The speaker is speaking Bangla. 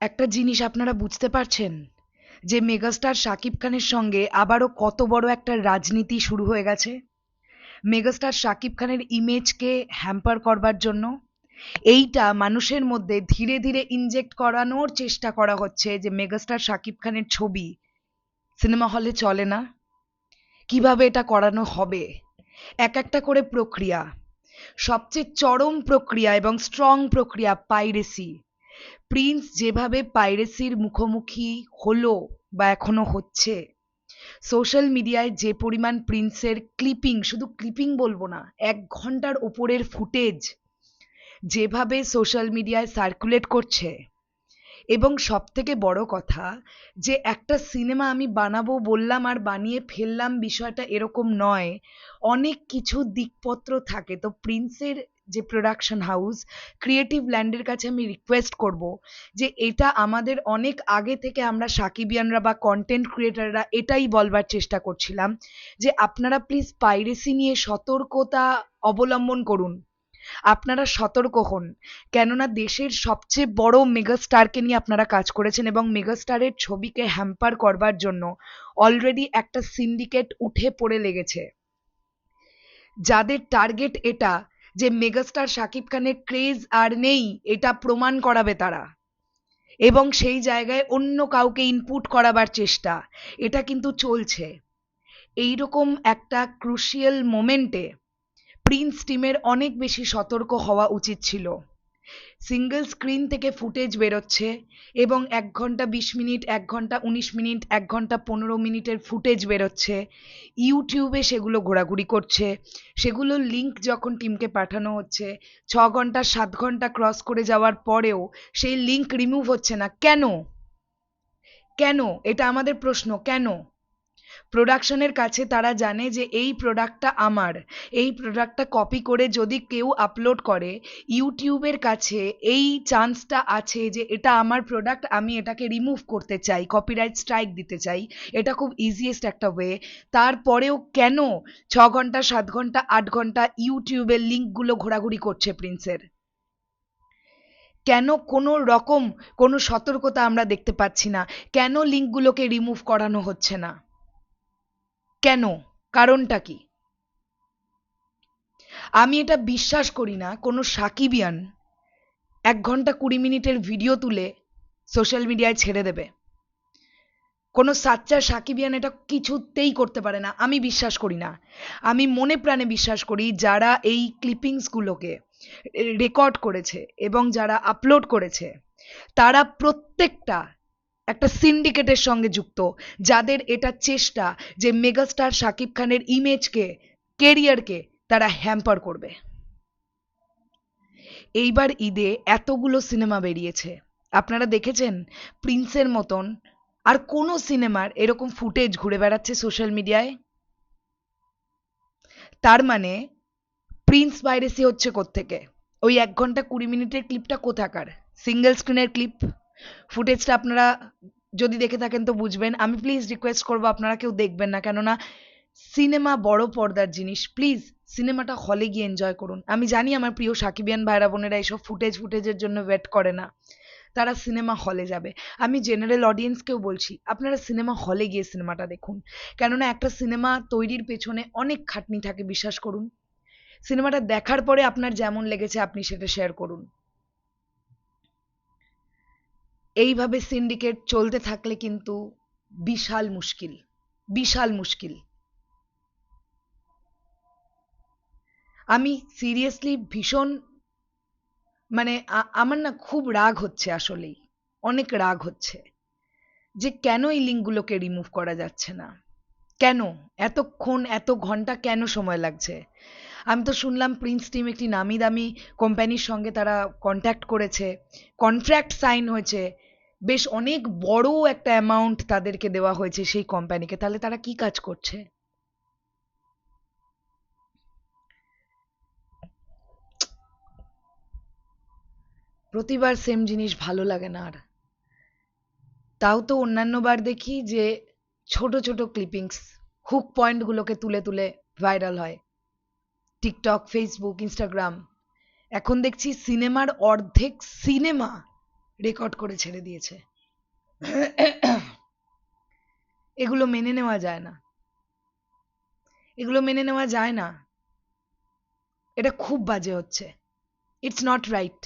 একটা জিনিস আপনারা বুঝতে পারছেন যে মেগাস্টার শাকিব খানের সঙ্গে আবারও কত বড় একটা রাজনীতি শুরু হয়ে গেছে মেগাস্টার শাকিব খানের ইমেজকে হ্যাম্পার করবার জন্য। এইটা মানুষের মধ্যে ধীরে ধীরে ইনজেক্ট করানোর চেষ্টা করা হচ্ছে যে মেগাস্টার শাকিব খানের ছবি সিনেমা হলে চলে না। কিভাবে এটা করানো হবে, এক একটা করে প্রক্রিয়া। সবচেয়ে চরম প্রক্রিয়া এবং স্ট্রং প্রক্রিয়া পাইরেসি। প্রিন্স যেভাবে পাইরেসির মুখোমুখি হলো বা এখনো হচ্ছে, সোশ্যাল মিডিয়ায় যে পরিমাণ প্রিন্সের ক্লিপিং, শুধু ক্লিপিং বলবো না, 1 ঘন্টার ওপরের ফুটেজ যেভাবে সোশ্যাল মিডিয়ায় সার্কুলেট করছে, এবং সব থেকে বড় কথা যে একটা সিনেমা আমি বানাবো বললাম আর বানিয়ে ফেললাম, বিষয়টা এরকম নয়। অনেক কিছু দিকপত্র থাকে। তো প্রিন্সের যে প্রোডাকশন হাউস ক্রিয়েটিভ ল্যান্ডের কাছে আমি রিকোয়েস্ট করব যে এটা আমাদের অনেক আগে থেকে আমরা সাকিবিয়ানরা বা কন্টেন্ট ক্রিয়েটাররা এটাই বলবার চেষ্টা করছিলাম যে আপনারা প্লিজ পাইরেসি নিয়ে সতর্কতা অবলম্বন করুন। আপনারা সতর্ক হন, কেননা দেশের সবচেয়ে বড় মেগাস্টারকে নিয়ে আপনারা কাজ করেছেন এবং মেগাস্টারের ছবিকে হ্যাম্পার করবার জন্য অলরেডি একটা সিন্ডিকেট উঠে পড়ে লেগেছে, যাদের টার্গেট এটা যে মেগাস্টার শাকিব খানের ক্রেজ আর নেই এটা প্রমাণ করাবে তারা, এবং সেই জায়গায় অন্য কাউকে ইনপুট করাবার চেষ্টা। এটা কিন্তু চলছে। এইরকম একটা ক্রুশিয়াল মোমেন্টে প্রিন্স টিমের অনেক বেশি সতর্ক হওয়া উচিত ছিল। সিঙ্গেল স্ক্রিন থেকে ফুটেজ বেরোচ্ছে এবং 1 ঘন্টা 20 মিনিট, 1 ঘন্টা 19 মিনিট, 1 ঘন্টা 15 মিনিটের ফুটেজ বেরোচ্ছে। ইউটিউবে সেগুলো ঘোরাঘুরি করছে। সেগুলোর লিঙ্ক যখন টিমকে পাঠানো হচ্ছে, 6 ঘন্টা 7 ঘন্টা ক্রস করে যাওয়ার পরেও সেই লিঙ্ক রিমুভ হচ্ছে না। কেন? কেন? এটা আমাদের প্রশ্ন। কেন? প্রোডাকশনের কাছে তারা জানে যে এই প্রোডাক্টটা আমার, এই প্রোডাক্টটা কপি করে যদি কেউ আপলোড করে, ইউটিউবের কাছে এই চান্সটা আছে যে এটা আমার প্রোডাক্ট, আমি এটাকে রিমুভ করতে চাই, কপিরাইট স্ট্রাইক দিতে চাই। এটা খুব ইজিয়েস্ট একটা ওয়ে। তারপরেও কেন 6 ঘন্টা 7 ঘন্টা 8 ঘন্টা ইউটিউবের লিঙ্কগুলো ঘোরাঘুরি করছে প্রিন্সের? কেন কোনো রকম কোনো সতর্কতা আমরা দেখতে পাচ্ছি না? কেন লিঙ্কগুলোকে রিমুভ করানো হচ্ছে না? কেন? কারণটা কি? আমি এটা বিশ্বাস করি না কোনো সাকিবিয়ান 1 ঘন্টা 20 মিনিটের ভিডিও তুলে সোশ্যাল মিডিয়ায় ছেড়ে দেবে। কোনো সাচ্চা সাকিবিয়ান এটা কিছুতেই করতে পারে না। আমি বিশ্বাস করি না। আমি মনে প্রাণে বিশ্বাস করি যারা এই ক্লিপিংসগুলোকে রেকর্ড করেছে এবং যারা আপলোড করেছে, তারা প্রত্যেকটা একটা সিন্ডিকেটের সঙ্গে যুক্ত, যাদের এটা চেষ্টা যে মেগাস্টার শাকিব খানের ইমেজকে, কেরিয়ারকে তারা হ্যাম্পার করবে। এইবার ঈদে এতগুলো সিনেমা বেরিয়েছে, আপনারা দেখেছেন প্রিন্সের মতন আর কোনো সিনেমার এরকম ফুটেজ ঘুরে বেড়াচ্ছে সোশ্যাল মিডিয়ায়? তার মানে প্রিন্স পাইরেসি হচ্ছে কোত্থেকে? ওই 1 ঘন্টা 20 মিনিটের ক্লিপটা কোথাকার? সিঙ্গেল স্ক্রিনের ক্লিপ। ফুটেজটা আপনারা যদি দেখে থাকেন তো বুঝবেন। আমি প্লিজ রিকোয়েস্ট করবো আপনারা কেউ দেখবেন না, কেননা সিনেমা বড় পর্দার জিনিস। প্লিজ সিনেমাটা হলে গিয়ে এনজয় করুন। আমি জানি আমার প্রিয় সাকিবিয়ান ভাইরা বোনেরা এইসব ফুটেজের জন্য ওয়েট করে না, তারা সিনেমা হলে যাবে। আমি জেনারেল অডিয়েন্সকেও বলছি আপনারা সিনেমা হলে গিয়ে সিনেমাটা দেখুন, কেননা একটা সিনেমা তৈরির পেছনে অনেক খাটনি থাকে, বিশ্বাস করুন। সিনেমাটা দেখার পরে আপনার যেমন লেগেছে আপনি সেটা শেয়ার করুন। এইভাবে সিন্ডিকেট চলতে থাকলে কিন্তু বিশাল মুশকিল, বিশাল মুশকিল। আমি সিরিয়াসলি ভীষণ, মানে আমার না খুব রাগ হচ্ছে, আসলেই অনেক রাগ হচ্ছে যে কেন এই লিঙ্কগুলোকে রিমুভ করা যাচ্ছে না। কেন এতক্ষণ এত ঘন্টা কেন সময় লাগছে? আমি তো শুনলাম প্রিন্স টিম একটি নামি দামি কোম্পানির সঙ্গে তারা কন্ট্যাক্ট করেছে, কন্ট্রাক্ট সাইন হয়েছে, বেশ অনেক বড় একটা অ্যামাউন্ট তাদেরকে দেওয়া হয়েছে সেই কোম্পানিকে। তাহলে তারা কি কাজ করছে? প্রতিবার সেম জিনিস ভালো লাগে না আর। তাও তো অন্যান্য বার দেখি যে ছোট ছোট ক্লিপিংস, হুক পয়েন্টগুলোকে তুলে তুলে ভাইরাল হয় টিকটক, ফেসবুক, ইনস্টাগ্রাম। এখন দেখছি সিনেমার অর্ধেক সিনেমা রেকর্ড করে ছেড়ে দিয়েছে। এগুলো মেনে নেওয়া যায় না, এগুলো মেনে নেওয়া যায় না। এটা খুব বাজে হচ্ছে। It's not right.